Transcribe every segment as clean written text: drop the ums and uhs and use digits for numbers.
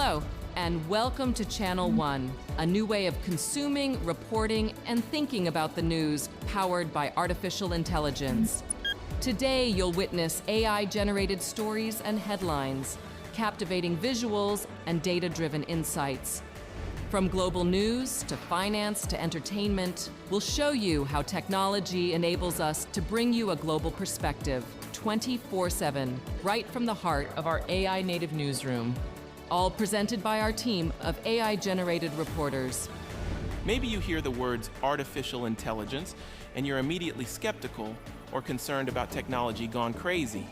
Hello, and welcome to Channel One, a new way of consuming, reporting, and thinking about the news powered by artificial intelligence. Today, you'll witness AI-generated stories and headlines, captivating visuals and data-driven insights. From global news to finance to entertainment, we'll show you how technology enables us to bring you a global perspective 24/7, right from the heart of our AI-native newsroom. All presented by our team of AI-generated reporters. Maybe you hear the words artificial intelligence and you're immediately skeptical or concerned about technology gone crazy.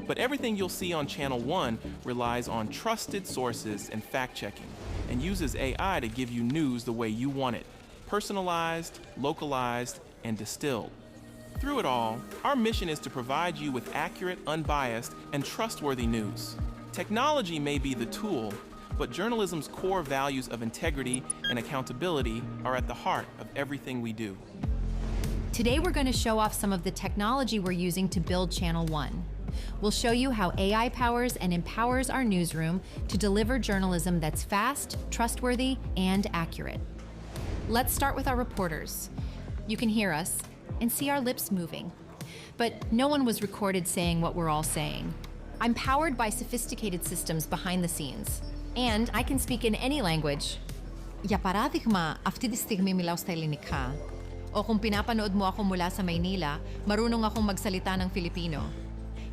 But everything you'll see on Channel One relies on trusted sources and fact-checking, and uses AI to give you news the way you want it, personalized, localized, and distilled. Through it all, our mission is to provide you with accurate, unbiased, and trustworthy news. Technology may be the tool, but journalism's core values of integrity and accountability are at the heart of everything we do. Today we're going to show off some of the technology we're using to build Channel One. We'll show you how AI powers and empowers our newsroom to deliver journalism that's fast, trustworthy, and accurate. Let's start with our reporters. You can hear us and see our lips moving, but no one was recorded saying what we're all saying. I'm powered by sophisticated systems behind the scenes, and I can speak in any language. Για παράδειγμα, αυτή τη στιγμή μιλάω στα ελληνικά. O kung pinapanood mo ako mula sa Maynila, marunong akong magsalita ng Filipino.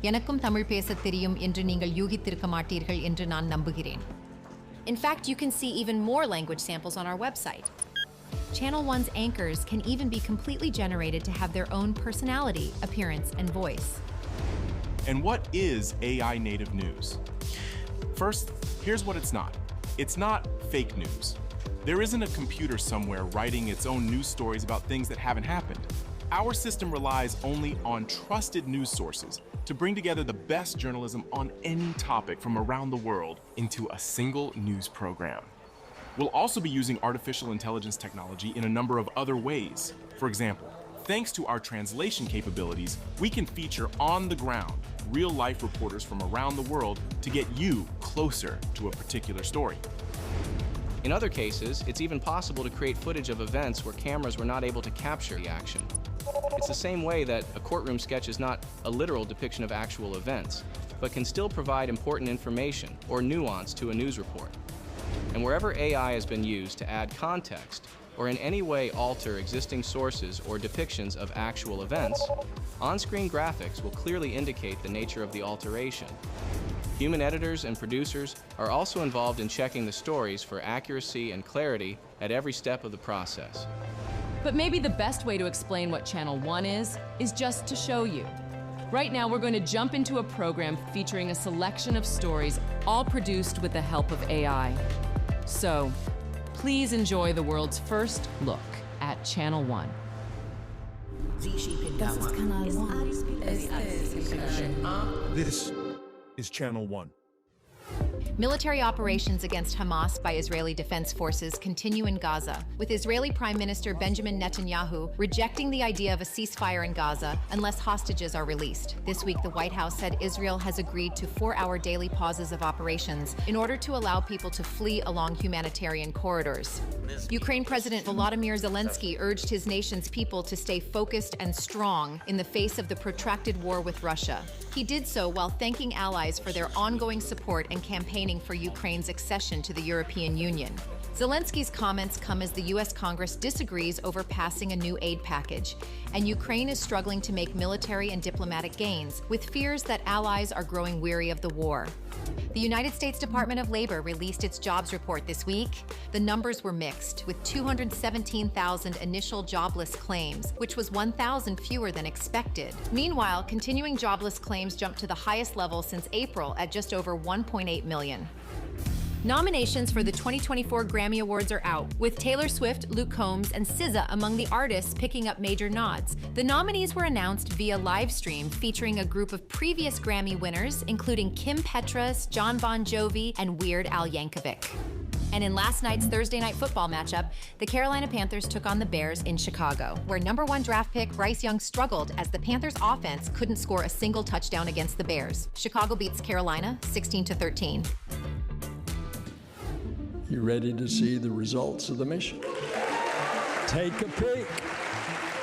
எனக்கும் தமிழ் பேசத் தெரியும் என்று நீங்கள் யூகித்திருக்க மாட்டீர்கள் என்று நான் நம்புகிறேன். In fact, you can see even more language samples on our website. Channel One's anchors can even be completely generated to have their own personality, appearance, and voice. And what is AI native news? First, here's what it's not. It's not fake news. There isn't a computer somewhere writing its own news stories about things that haven't happened. Our system relies only on trusted news sources to bring together the best journalism on any topic from around the world into a single news program. We'll also be using artificial intelligence technology in a number of other ways. For example, thanks to our translation capabilities, we can feature on-the-ground, real-life reporters from around the world to get you closer to a particular story. In other cases, it's even possible to create footage of events where cameras were not able to capture the action. It's the same way that a courtroom sketch is not a literal depiction of actual events, but can still provide important information or nuance to a news report. And wherever AI has been used to add context, or in any way alter existing sources or depictions of actual events, on-screen graphics will clearly indicate the nature of the alteration. Human editors and producers are also involved in checking the stories for accuracy and clarity at every step of the process. But maybe the best way to explain what Channel One is just to show you. Right now, we're going to jump into a program featuring a selection of stories, all produced with the help of AI. So, please enjoy the world's first look at Channel One. This is Channel One. Military operations against Hamas by Israeli Defense Forces continue in Gaza, with Israeli Prime Minister Benjamin Netanyahu rejecting the idea of a ceasefire in Gaza unless hostages are released. This week, the White House said Israel has agreed to 4-hour daily pauses of operations in order to allow people to flee along humanitarian corridors. Ukraine President Volodymyr Zelensky urged his nation's people to stay focused and strong in the face of the protracted war with Russia. He did so while thanking allies for their ongoing support and campaigning for Ukraine's accession to the European Union. Zelensky's comments come as the U.S. Congress disagrees over passing a new aid package, and Ukraine is struggling to make military and diplomatic gains, with fears that allies are growing weary of the war. The United States Department of Labor released its jobs report this week. The numbers were mixed, with 217,000 initial jobless claims, which was 1,000 fewer than expected. Meanwhile, continuing jobless claims jumped to the highest level since April at just over 1.8 million. Nominations for the 2024 Grammy Awards are out, with Taylor Swift, Luke Combs, and SZA among the artists picking up major nods. The nominees were announced via live stream featuring a group of previous Grammy winners, including Kim Petras, Jon Bon Jovi, and Weird Al Yankovic. And in last night's Thursday night football matchup, the Carolina Panthers took on the Bears in Chicago, where #1 draft pick Bryce Young struggled as the Panthers' offense couldn't score a single touchdown against the Bears. Chicago beats Carolina 16-13. You ready to see the results of the mission? Take a peek.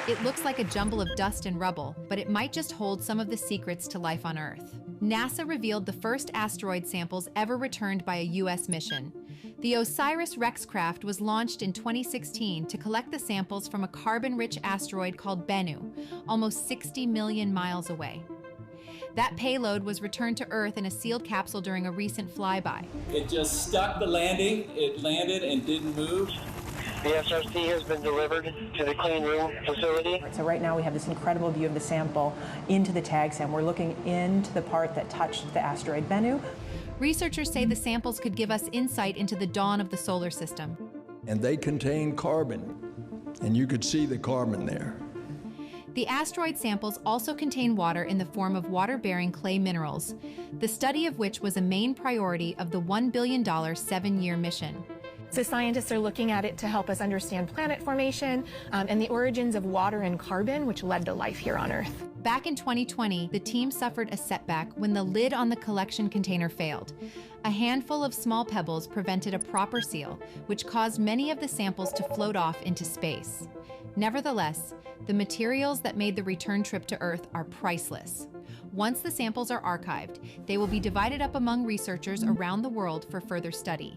It looks like a jumble of dust and rubble, but it might just hold some of the secrets to life on Earth. NASA revealed the first asteroid samples ever returned by a U.S. mission. The OSIRIS-REx craft was launched in 2016 to collect the samples from a carbon-rich asteroid called Bennu, almost 60 million miles away. That payload was returned to Earth in a sealed capsule during a recent flyby. It just stuck the landing, it landed and didn't move. The SRC has been delivered to the clean room facility. So right now we have this incredible view of the sample into the tags, and we're looking into the part that touched the asteroid Bennu. Researchers say the samples could give us insight into the dawn of the solar system. And they contain carbon, and you could see the carbon there. The asteroid samples also contain water in the form of water-bearing clay minerals, the study of which was a main priority of the $1 billion 7-year mission. So scientists are looking at it to help us understand planet formation and the origins of water and carbon, which led to life here on Earth. Back in 2020, the team suffered a setback when the lid on the collection container failed. A handful of small pebbles prevented a proper seal, which caused many of the samples to float off into space. Nevertheless, the materials that made the return trip to Earth are priceless. Once the samples are archived, they will be divided up among researchers around the world for further study.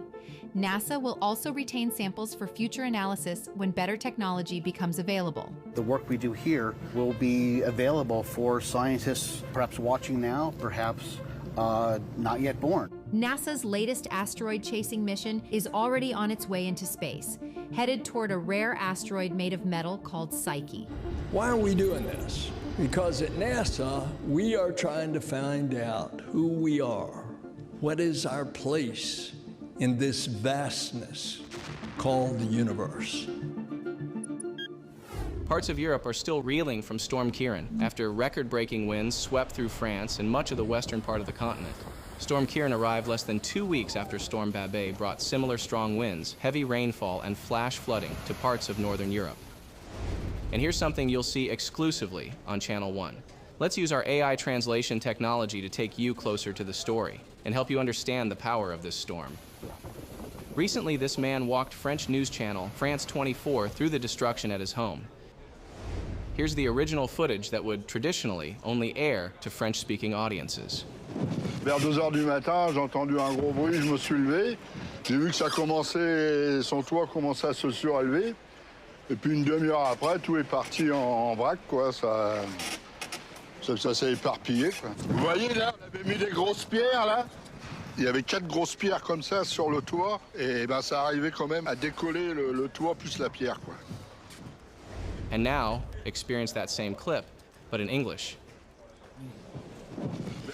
NASA will also retain samples for future analysis when better technology becomes available. The work we do here will be available for scientists perhaps watching now, perhaps not yet born. NASA's latest asteroid-chasing mission is already on its way into space, headed toward a rare asteroid made of metal called Psyche. Why are we doing this? Because at NASA, we are trying to find out who we are. What is our place in this vastness called the universe? Parts of Europe are still reeling from Storm Ciarán after record-breaking winds swept through France and much of the western part of the continent. Storm Ciarán arrived less than 2 weeks after Storm Babet brought similar strong winds, heavy rainfall, and flash flooding to parts of northern Europe. And here's something you'll see exclusively on Channel 1. Let's use our AI translation technology to take you closer to the story and help you understand the power of this storm. Recently, this man walked French news channel France 24 through the destruction at his home. Here's the original footage that would traditionally only air to French-speaking audiences. Vers 2 heures du matin, j'ai entendu un gros bruit, je me suis levé. J'ai vu que ça commençait, son toit commençait à se surélever. Et puis une demi-heure après, tout est parti en vrac, quoi. Ça s'est éparpillé, quoi. Vous voyez, là, on avait mis des grosses pierres, là. Il y avait 4 grosses pierres comme ça sur le toit. Et ben, ça arrivait quand même à décoller le toit plus la pierre, quoi. And now, experience that same clip, but in English.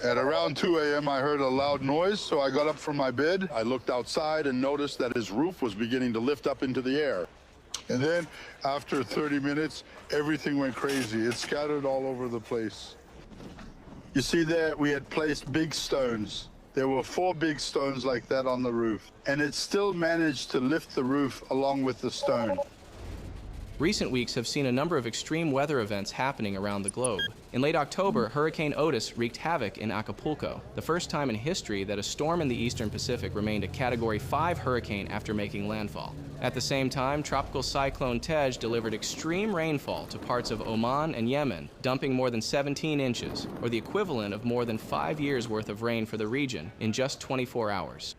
At around 2 a.m., I heard a loud noise, so I got up from my bed. I looked outside and noticed that his roof was beginning to lift up into the air. And then, after 30 minutes, everything went crazy. It scattered all over the place. You see there, we had placed big stones. There were 4 big stones like that on the roof, and it still managed to lift the roof along with the stone. Recent weeks have seen a number of extreme weather events happening around the globe. In late October, Hurricane Otis wreaked havoc in Acapulco, the first time in history that a storm in the eastern Pacific remained a Category 5 hurricane after making landfall. At the same time, Tropical Cyclone Tej delivered extreme rainfall to parts of Oman and Yemen, dumping more than 17 inches, or the equivalent of more than 5 years' worth of rain for the region in just 24 hours.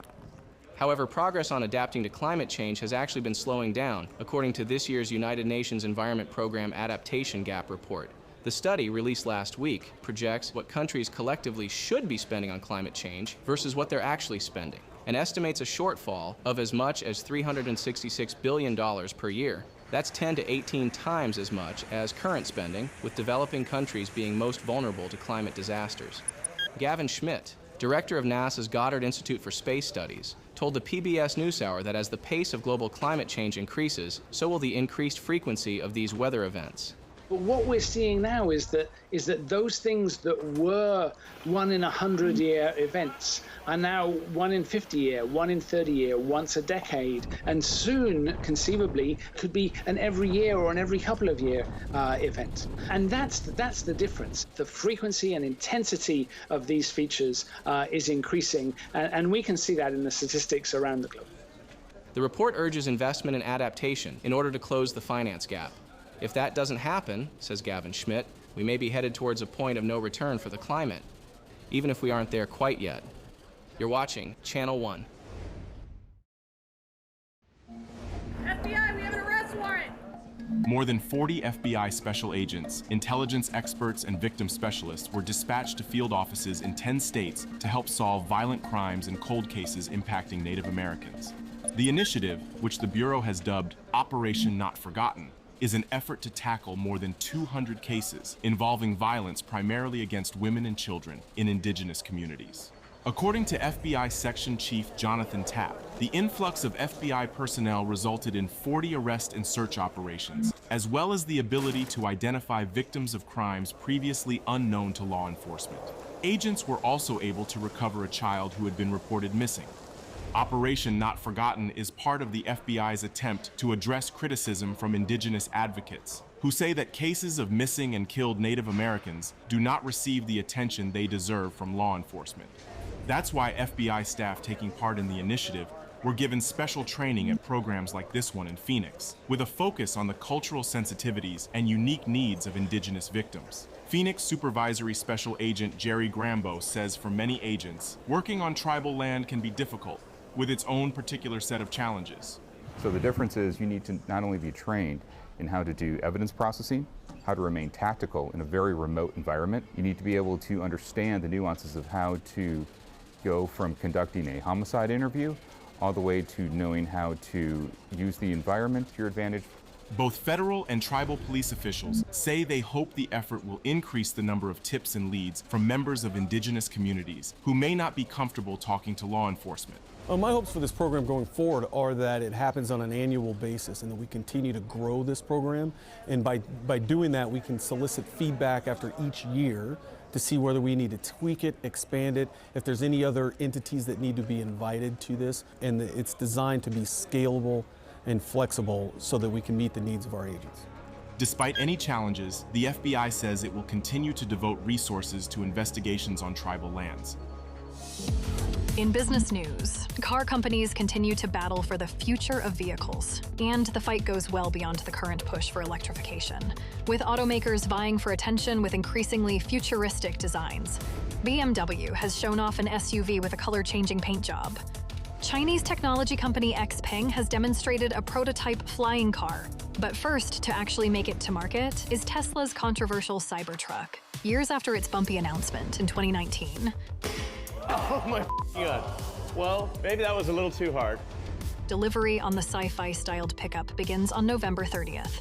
However, progress on adapting to climate change has actually been slowing down, according to this year's United Nations Environment Program Adaptation Gap Report. The study, released last week, projects what countries collectively should be spending on climate change versus what they're actually spending, and estimates a shortfall of as much as $366 billion per year. That's 10 to 18 times as much as current spending, with developing countries being most vulnerable to climate disasters. Gavin Schmidt, director of NASA's Goddard Institute for Space Studies, told the PBS NewsHour that as the pace of global climate change increases, so will the increased frequency of these weather events. But what we're seeing now is that those things that were 1 in 100 year events are now 1 in 50 year, 1 in 30 year, once a decade, and soon, conceivably, could be an every year or an every couple of year event. And that's the difference. The frequency and intensity of these features is increasing, and we can see that in the statistics around the globe. The report urges investment and adaptation in order to close the finance gap. If that doesn't happen, says Gavin Schmidt, we may be headed towards a point of no return for the climate, even if we aren't there quite yet. You're watching Channel 1. FBI, we have an arrest warrant! More than 40 FBI special agents, intelligence experts, and victim specialists were dispatched to field offices in 10 states to help solve violent crimes and cold cases impacting Native Americans. The initiative, which the Bureau has dubbed Operation Not Forgotten, is an effort to tackle more than 200 cases involving violence primarily against women and children in indigenous communities. According to FBI Section Chief Jonathan Tapp, the influx of FBI personnel resulted in 40 arrest and search operations, as well as the ability to identify victims of crimes previously unknown to law enforcement. Agents were also able to recover a child who had been reported missing. Operation Not Forgotten is part of the FBI's attempt to address criticism from indigenous advocates, who say that cases of missing and killed Native Americans do not receive the attention they deserve from law enforcement. That's why FBI staff taking part in the initiative were given special training at programs like this one in Phoenix, with a focus on the cultural sensitivities and unique needs of indigenous victims. Phoenix Supervisory Special Agent Jerry Grambo says for many agents, working on tribal land can be difficult, with its own particular set of challenges. So the difference is you need to not only be trained in how to do evidence processing, how to remain tactical in a very remote environment, you need to be able to understand the nuances of how to go from conducting a homicide interview all the way to knowing how to use the environment to your advantage. Both federal and tribal police officials say they hope the effort will increase the number of tips and leads from members of indigenous communities who may not be comfortable talking to law enforcement. My hopes for this program going forward are that it happens on an annual basis and that we continue to grow this program. And by doing that, we can solicit feedback after each year to see whether we need to tweak it, expand it, if there's any other entities that need to be invited to this. And it's designed to be scalable and flexible so that we can meet the needs of our agents. Despite any challenges, the FBI says it will continue to devote resources to investigations on tribal lands. In business news, car companies continue to battle for the future of vehicles, and the fight goes well beyond the current push for electrification, with automakers vying for attention with increasingly futuristic designs. BMW has shown off an SUV with a color-changing paint job. Chinese technology company XPeng has demonstrated a prototype flying car. But first to actually make it to market is Tesla's controversial Cybertruck, years after its bumpy announcement in 2019. Oh my God. Well, maybe that was a little too hard. Delivery on the sci-fi styled pickup begins on November 30th.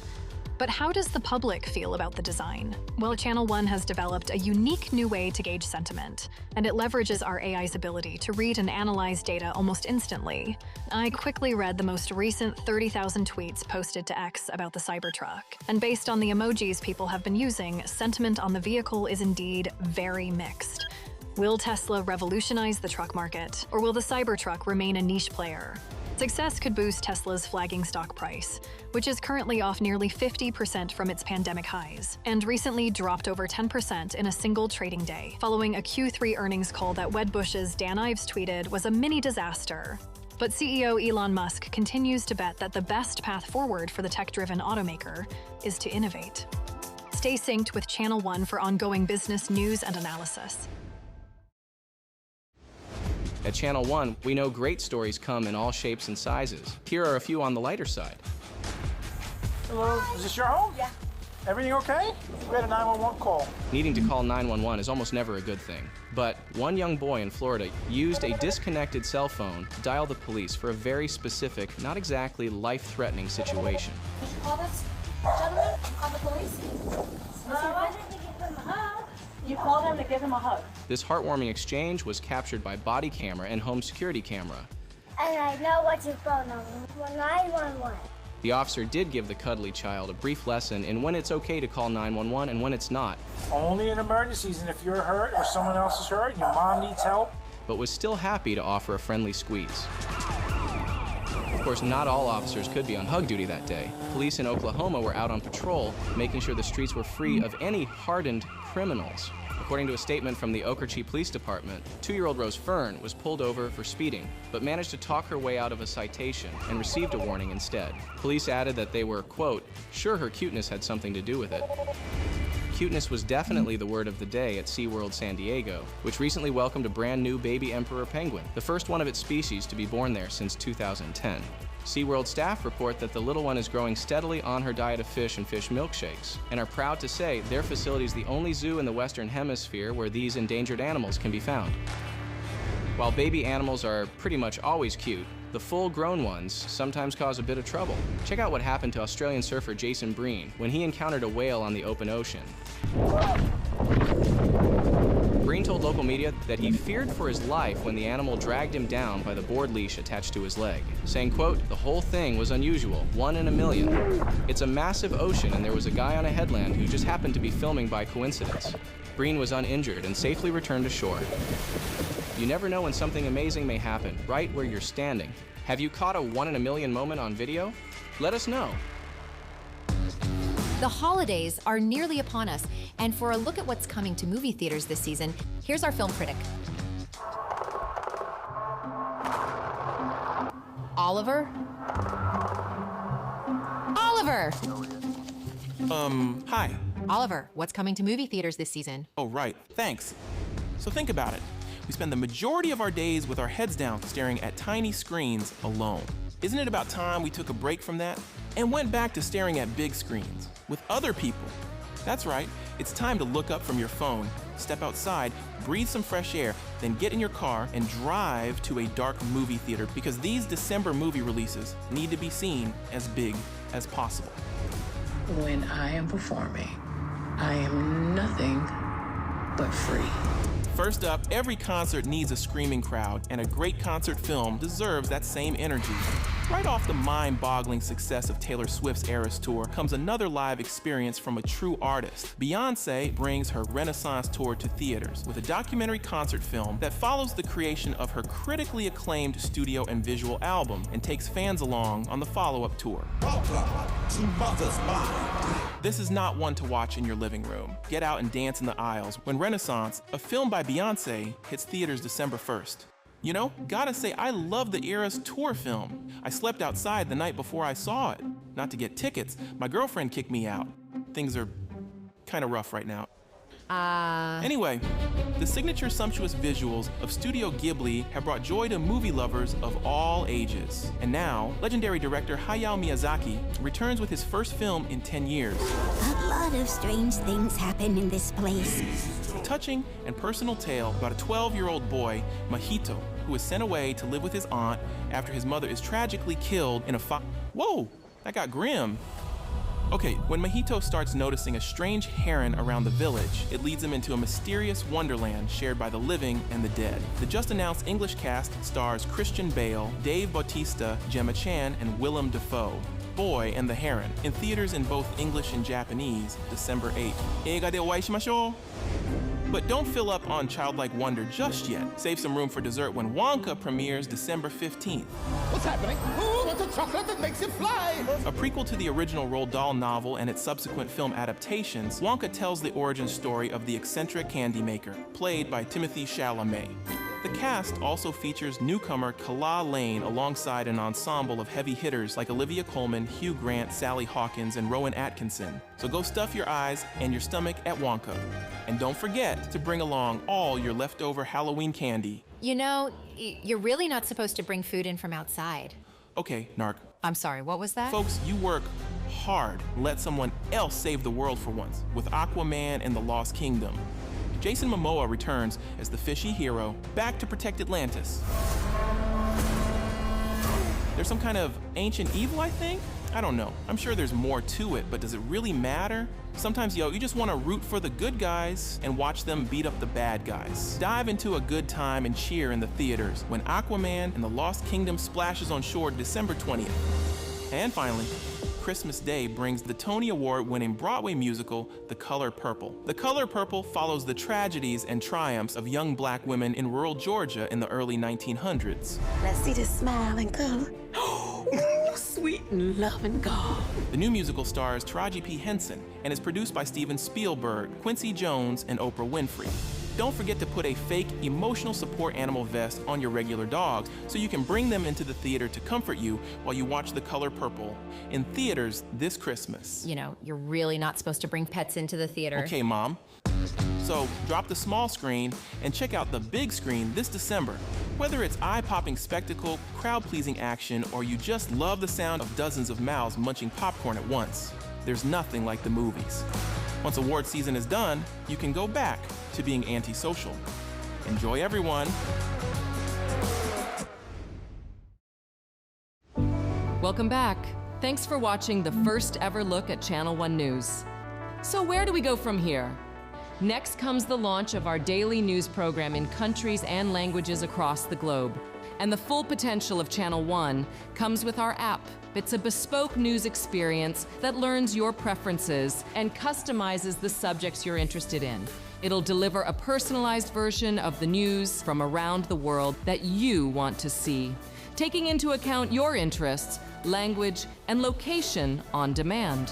But how does the public feel about the design? Well, Channel 1 has developed a unique new way to gauge sentiment, and it leverages our AI's ability to read and analyze data almost instantly. I quickly read the most recent 30,000 tweets posted to X about the Cybertruck, and based on the emojis people have been using, sentiment on the vehicle is indeed very mixed. Will Tesla revolutionize the truck market, or will the Cybertruck remain a niche player? Success could boost Tesla's flagging stock price, which is currently off nearly 50% from its pandemic highs, and recently dropped over 10% in a single trading day, following a Q3 earnings call that Wedbush's Dan Ives tweeted was a mini disaster. But CEO Elon Musk continues to bet that the best path forward for the tech-driven automaker is to innovate. Stay synced with Channel 1 for ongoing business news and analysis. At Channel 1, we know great stories come in all shapes and sizes. Here are a few on the lighter side. Hello, is this your home? Yeah. Everything okay? We had a 911 call. Needing to call 911 is almost never a good thing. But one young boy in Florida used a disconnected cell phone to dial the police for a very specific, not exactly life-threatening situation. Did you call this gentleman? Call the police? Why didn't you give him a hug? You called him to give him a hug. This heartwarming exchange was captured by body camera and home security camera. And I know what's your phone number. 911. The officer did give the cuddly child a brief lesson in when it's okay to call 911 and when it's not. Only in emergencies, and if you're hurt or someone else is hurt, your mom needs help. But was still happy to offer a friendly squeeze. Of course, not all officers could be on hug duty that day. Police in Oklahoma were out on patrol, making sure the streets were free of any hardened criminals. According to a statement from the Okarche Police Department, 2-year-old Rose Fern was pulled over for speeding, but managed to talk her way out of a citation and received a warning instead. Police added that they were, quote, sure her cuteness had something to do with it. Cuteness was definitely the word of the day at SeaWorld San Diego, which recently welcomed a brand new baby emperor penguin, the first one of its species to be born there since 2010. SeaWorld staff report that the little one is growing steadily on her diet of fish and fish milkshakes, and are proud to say their facility is the only zoo in the Western Hemisphere where these endangered animals can be found. While baby animals are pretty much always cute, the full-grown ones sometimes cause a bit of trouble. Check out what happened to Australian surfer Jason Breen when he encountered a whale on the open ocean. Breen told local media that he feared for his life when the animal dragged him down by the board leash attached to his leg, saying, quote, the whole thing was unusual, 1 in a million. It's a massive ocean and there was a guy on a headland who just happened to be filming by coincidence. Breen was uninjured and safely returned to shore. You never know when something amazing may happen, right where you're standing. Have you caught a 1 in a million moment on video? Let us know. The holidays are nearly upon us, and for a look at what's coming to movie theaters this season, here's our film critic. Oliver? Oliver! Hi. Oliver, what's coming to movie theaters this season? Oh, right. Thanks. So think about it. We spend the majority of our days with our heads down, staring at tiny screens alone. Isn't it about time we took a break from that and went back to staring at big screens with other people? That's right. It's time to look up from your phone, step outside, breathe some fresh air, then get in your car and drive to a dark movie theater, because these December movie releases need to be seen as big as possible. When I am performing, I am nothing but free. First up, every concert needs a screaming crowd, and a great concert film deserves that same energy. Right off the mind-boggling success of Taylor Swift's Eras Tour comes another live experience from a true artist. Beyoncé brings her Renaissance tour to theaters with a documentary concert film that follows the creation of her critically acclaimed studio and visual album and takes fans along on the follow-up tour. To Mother's Mind. This is not one to watch in your living room. Get out and dance in the aisles when Renaissance, a film by Beyoncé, hits theaters December 1st. You know, gotta say, I love the Eras Tour film. I slept outside the night before I saw it. Not to get tickets, my girlfriend kicked me out. Things are kind of rough right now. Anyway, the signature sumptuous visuals of Studio Ghibli have brought joy to movie lovers of all ages. And now, legendary director Hayao Miyazaki returns with his first film in 10 years. A lot of strange things happen in this place. A touching and personal tale about a 12-year-old boy, Mahito, who is sent away to live with his aunt after his mother is tragically killed in a Whoa, that got grim. Okay, when Mahito starts noticing a strange heron around the village, it leads him into a mysterious wonderland shared by the living and the dead. The just-announced English cast stars Christian Bale, Dave Bautista, Gemma Chan, and Willem Dafoe. Boy and the Heron, in theaters in both English and Japanese, December 8th. Eiga de oai shimashou! But don't fill up on childlike wonder just yet. Save some room for dessert when Wonka premieres December 15th. What's happening? Ooh, it's a chocolate that makes you fly! A prequel to the original Roald Dahl novel and its subsequent film adaptations, Wonka tells the origin story of the eccentric candy maker, played by Timothée Chalamet. The cast also features newcomer Kala Lane alongside an ensemble of heavy hitters like Olivia Colman, Hugh Grant, Sally Hawkins, and Rowan Atkinson. So go stuff your eyes and your stomach at Wonka. And don't forget to bring along all your leftover Halloween candy. You know, you're really not supposed to bring food in from outside. Okay, Narc. I'm sorry, what was that? Folks, you work hard. Let someone else save the world for once with Aquaman and the Lost Kingdom. Jason Momoa returns as the fishy hero back to protect Atlantis. There's some kind of ancient evil, I think? I don't know. I'm sure there's more to it, but does it really matter? Sometimes, you just want to root for the good guys and watch them beat up the bad guys. Dive into a good time and cheer in the theaters when Aquaman and the Lost Kingdom splashes on shore December 20th. And finally, Christmas Day brings the Tony Award-winning Broadway musical, The Color Purple. The Color Purple follows the tragedies and triumphs of young black women in rural Georgia in the early 1900s. Let's see this smile and color. sweet and loving God. The new musical stars Taraji P. Henson and is produced by Steven Spielberg, Quincy Jones, and Oprah Winfrey. Don't forget to put a fake emotional support animal vest on your regular dogs so you can bring them into the theater to comfort you while you watch The Color Purple in theaters this Christmas. You know, you're really not supposed to bring pets into the theater. Okay, Mom. So drop the small screen and check out the big screen this December. Whether it's eye-popping spectacle, crowd-pleasing action, or you just love the sound of dozens of mouths munching popcorn at once, there's nothing like the movies. Once award season is done, you can go back to being antisocial. Enjoy, everyone. Welcome back. Thanks for watching the first ever look at Channel 1 News. So where do we go from here? Next comes the launch of our daily news program in countries and languages across the globe. And the full potential of Channel 1 comes with our app. It's a bespoke news experience that learns your preferences and customizes the subjects you're interested in. It'll deliver a personalized version of the news from around the world that you want to see, taking into account your interests, language, and location on demand.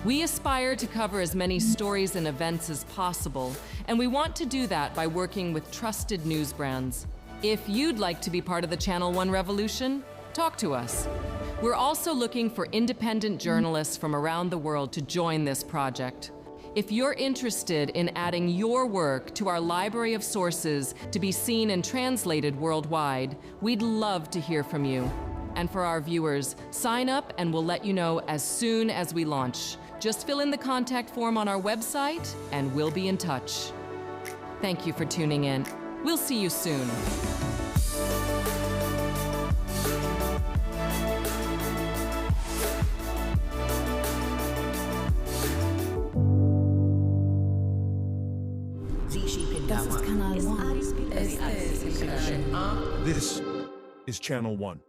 We aspire to cover as many stories and events as possible, and we want to do that by working with trusted news brands. If you'd like to be part of the Channel 1 revolution, talk to us. We're also looking for independent journalists from around the world to join this project. If you're interested in adding your work to our library of sources to be seen and translated worldwide, we'd love to hear from you. And for our viewers, sign up and we'll let you know as soon as we launch. Just fill in the contact form on our website and we'll be in touch. Thank you for tuning in. We'll see you soon. This is Channel 1.